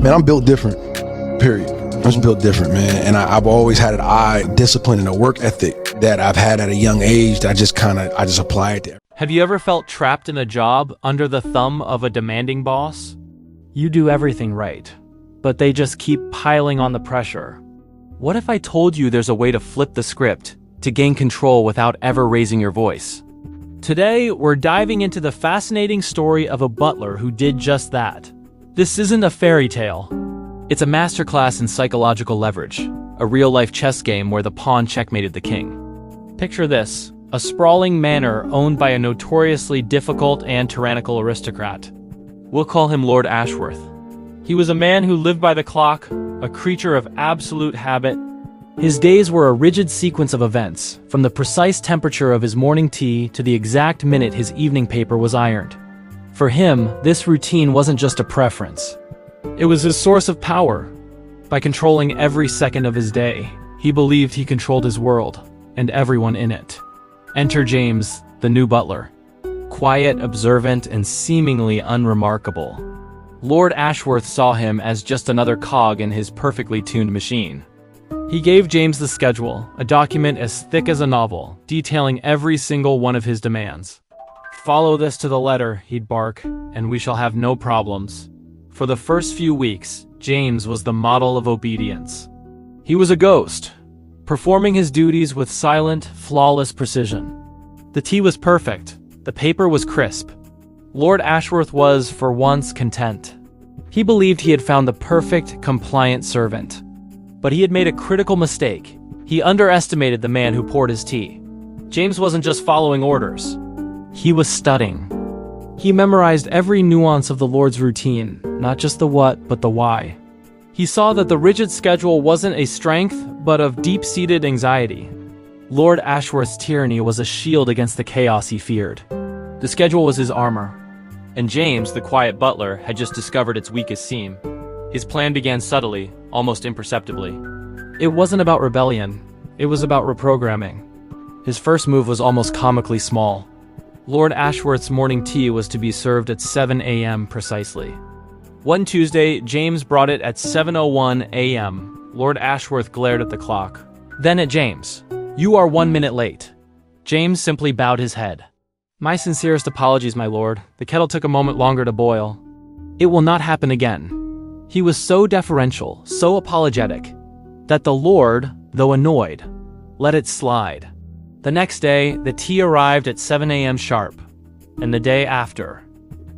Man, I'm built different, period. I'm just built different, man. And I've always had an eye, discipline, and a work ethic that I've had at a young age that I just apply it there. Have you ever felt trapped in a job under the thumb of a demanding boss? You do everything right, but they just keep piling on the pressure. What if I told you there's a way to flip the script, to gain control without ever raising your voice? Today, we're diving into the fascinating story of a butler who did just that. This isn't a fairy tale. It's a masterclass in psychological leverage, a real-life chess game where the pawn checkmated the king. Picture this, a sprawling manor owned by a notoriously difficult and tyrannical aristocrat. We'll call him Lord Ashworth. He was a man who lived by the clock, a creature of absolute habit. His days were a rigid sequence of events, from the precise temperature of his morning tea to the exact minute his evening paper was ironed. For him, this routine wasn't just a preference. It was his source of power. By controlling every second of his day, he believed he controlled his world, and everyone in it. Enter James, the new butler. Quiet, observant, and seemingly unremarkable. Lord Ashworth saw him as just another cog in his perfectly tuned machine. He gave James the schedule, a document as thick as a novel, detailing every single one of his demands. "Follow this to the letter," he'd bark, "and we shall have no problems." For the first few weeks, James was the model of obedience. He was a ghost, performing his duties with silent, flawless precision. The tea was perfect, the paper was crisp. Lord Ashworth was, for once, content. He believed he had found the perfect, compliant servant. But he had made a critical mistake. He underestimated the man who poured his tea. James wasn't just following orders. He was studying. He memorized every nuance of the Lord's routine, not just the what, but the why. He saw that the rigid schedule wasn't a strength, but of deep-seated anxiety. Lord Ashworth's tyranny was a shield against the chaos he feared. The schedule was his armor. And James, the quiet butler, had just discovered its weakest seam. His plan began subtly, almost imperceptibly. It wasn't about rebellion. It was about reprogramming. His first move was almost comically small. Lord Ashworth's morning tea was to be served at 7 a.m. precisely. One Tuesday, James brought it at 7:01 a.m. Lord Ashworth glared at the clock. Then at James. "You are 1 minute late." James simply bowed his head. "My sincerest apologies, my lord. The kettle took a moment longer to boil." "It will not happen again." He was so deferential, so apologetic, that the Lord, though annoyed, let it slide. The next day, the tea arrived at 7 a.m. sharp, and the day after.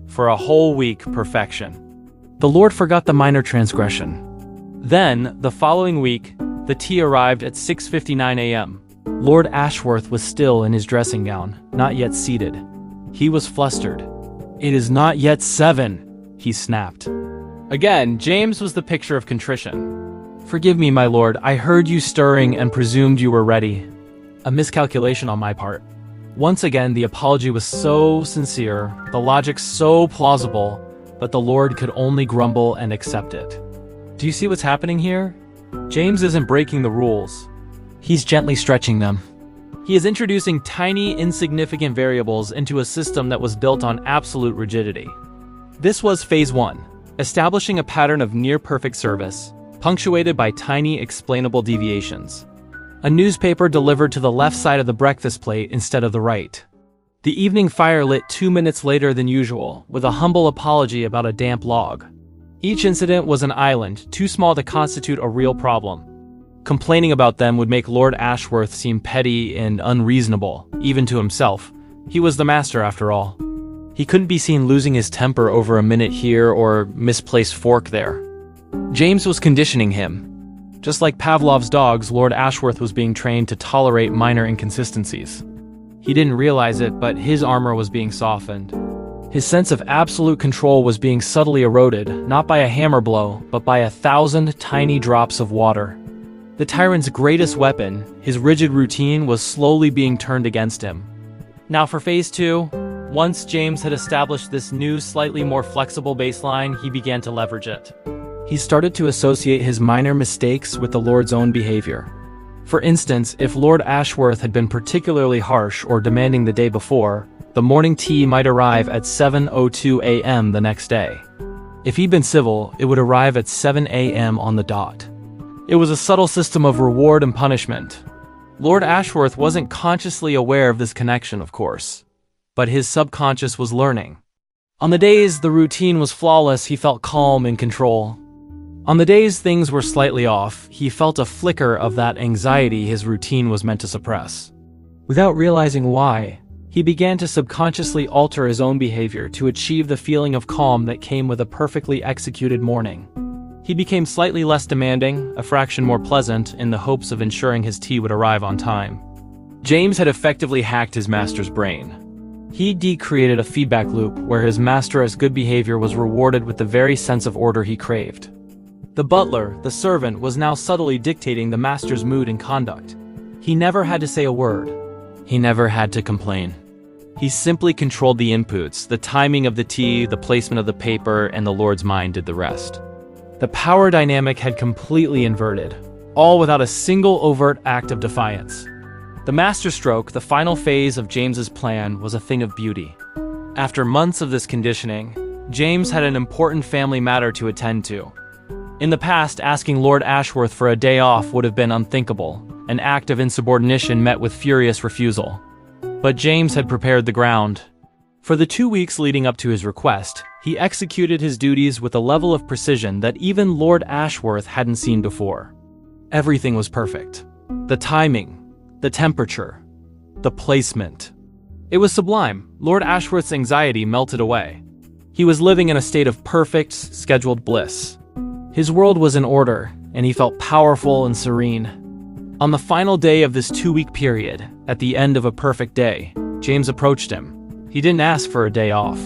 For a whole week, perfection. The Lord forgot the minor transgression. Then, the following week, the tea arrived at 6:59 a.m. Lord Ashworth was still in his dressing gown, not yet seated. He was flustered. "It is not yet 7, he snapped. Again, James was the picture of contrition. "Forgive me, my lord, I heard you stirring and presumed you were ready. A miscalculation on my part." Once again, the apology was so sincere, the logic so plausible, but the Lord could only grumble and accept it. Do you see what's happening here? James isn't breaking the rules. He's gently stretching them. He is introducing tiny, insignificant variables into a system that was built on absolute rigidity. This was phase 1, establishing a pattern of near-perfect service, punctuated by tiny, explainable deviations. A newspaper delivered to the left side of the breakfast plate instead of the right. The evening fire lit 2 minutes later than usual, with a humble apology about a damp log. Each incident was an island, too small to constitute a real problem. Complaining about them would make Lord Ashworth seem petty and unreasonable, even to himself. He was the master, after all. He couldn't be seen losing his temper over a minute here or misplaced fork there. James was conditioning him. Just like Pavlov's dogs, Lord Ashworth was being trained to tolerate minor inconsistencies. He didn't realize it, but his armor was being softened. His sense of absolute control was being subtly eroded, not by a hammer blow, but by 1,000 tiny drops of water. The tyrant's greatest weapon, his rigid routine, was slowly being turned against him. Now for phase 2, once James had established this new, slightly more flexible baseline, he began to leverage it. He started to associate his minor mistakes with the Lord's own behavior. For instance, if Lord Ashworth had been particularly harsh or demanding the day before, the morning tea might arrive at 7:02 a.m. the next day. If he'd been civil, it would arrive at 7 a.m. on the dot. It was a subtle system of reward and punishment. Lord Ashworth wasn't consciously aware of this connection, of course, but his subconscious was learning. On the days the routine was flawless, he felt calm and control. On the days things were slightly off, he felt a flicker of that anxiety his routine was meant to suppress. Without realizing why, he began to subconsciously alter his own behavior to achieve the feeling of calm that came with a perfectly executed morning. He became slightly less demanding, a fraction more pleasant, in the hopes of ensuring his tea would arrive on time. James had effectively hacked his master's brain. He created a feedback loop where his master's good behavior was rewarded with the very sense of order he craved. The butler, the servant, was now subtly dictating the master's mood and conduct. He never had to say a word. He never had to complain. He simply controlled the inputs, the timing of the tea, the placement of the paper, and the Lord's mind did the rest. The power dynamic had completely inverted, all without a single overt act of defiance. The masterstroke, the final phase of James's plan, was a thing of beauty. After months of this conditioning, James had an important family matter to attend to. In the past, asking Lord Ashworth for a day off would have been unthinkable, an act of insubordination met with furious refusal. But James had prepared the ground. For the 2 weeks leading up to his request, he executed his duties with a level of precision that even Lord Ashworth hadn't seen before. Everything was perfect. The timing, the temperature, the placement. It was sublime. Lord Ashworth's anxiety melted away. He was living in a state of perfect, scheduled bliss. His world was in order, and he felt powerful and serene. On the final day of this 2-week period, at the end of a perfect day, James approached him. He didn't ask for a day off.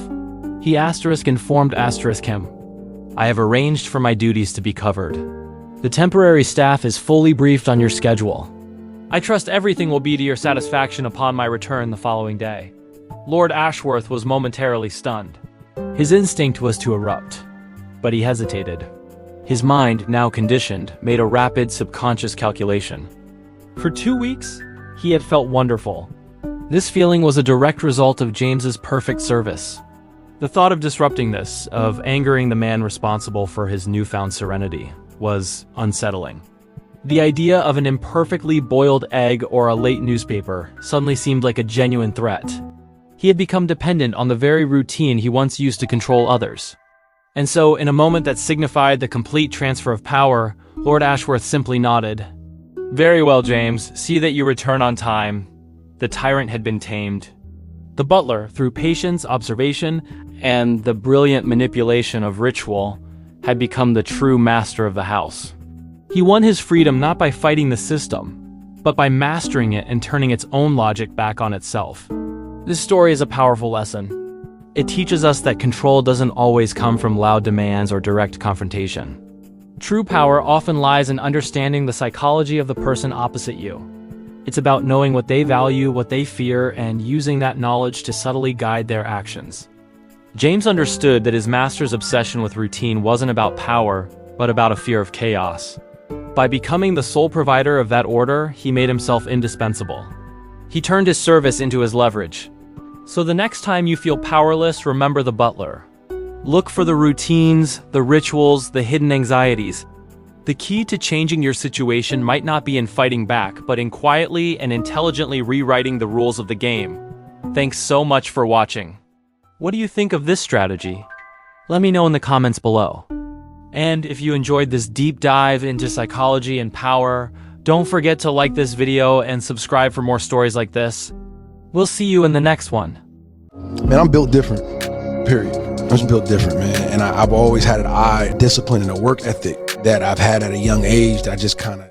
He *informed him. I have arranged for my duties to be covered. The temporary staff is fully briefed on your schedule. I trust everything will be to your satisfaction upon my return the following day. Lord Ashworth was momentarily stunned. His instinct was to erupt, but he hesitated. His mind, now conditioned, made a rapid subconscious calculation. For 2 weeks, he had felt wonderful. This feeling was a direct result of James's perfect service. The thought of disrupting this, of angering the man responsible for his newfound serenity, was unsettling. The idea of an imperfectly boiled egg or a late newspaper suddenly seemed like a genuine threat. He had become dependent on the very routine he once used to control others. And so, in a moment that signified the complete transfer of power, Lord Ashworth simply nodded. Very well, James. See that you return on time. The tyrant had been tamed. The butler, through patience, observation, and the brilliant manipulation of ritual, had become the true master of the house. He won his freedom not by fighting the system, but by mastering it and turning its own logic back on itself. This story is a powerful lesson. It teaches us that control doesn't always come from loud demands or direct confrontation. True power often lies in understanding the psychology of the person opposite you. It's about knowing what they value, what they fear, and using that knowledge to subtly guide their actions. James understood that his master's obsession with routine wasn't about power, but about a fear of chaos. By becoming the sole provider of that order, he made himself indispensable. He turned his service into his leverage. So the next time you feel powerless, remember the butler. Look for the routines, the rituals, the hidden anxieties. The key to changing your situation might not be in fighting back, but in quietly and intelligently rewriting the rules of the game. Thanks so much for watching. What do you think of this strategy? Let me know in the comments below. And if you enjoyed this deep dive into psychology and power, don't forget to like this video and subscribe for more stories like this. We'll see you in the next one. Man, I'm built different, period. I'm just built different, man. And I've always had an eye, discipline, and a work ethic that I've had at a young age that I just kind of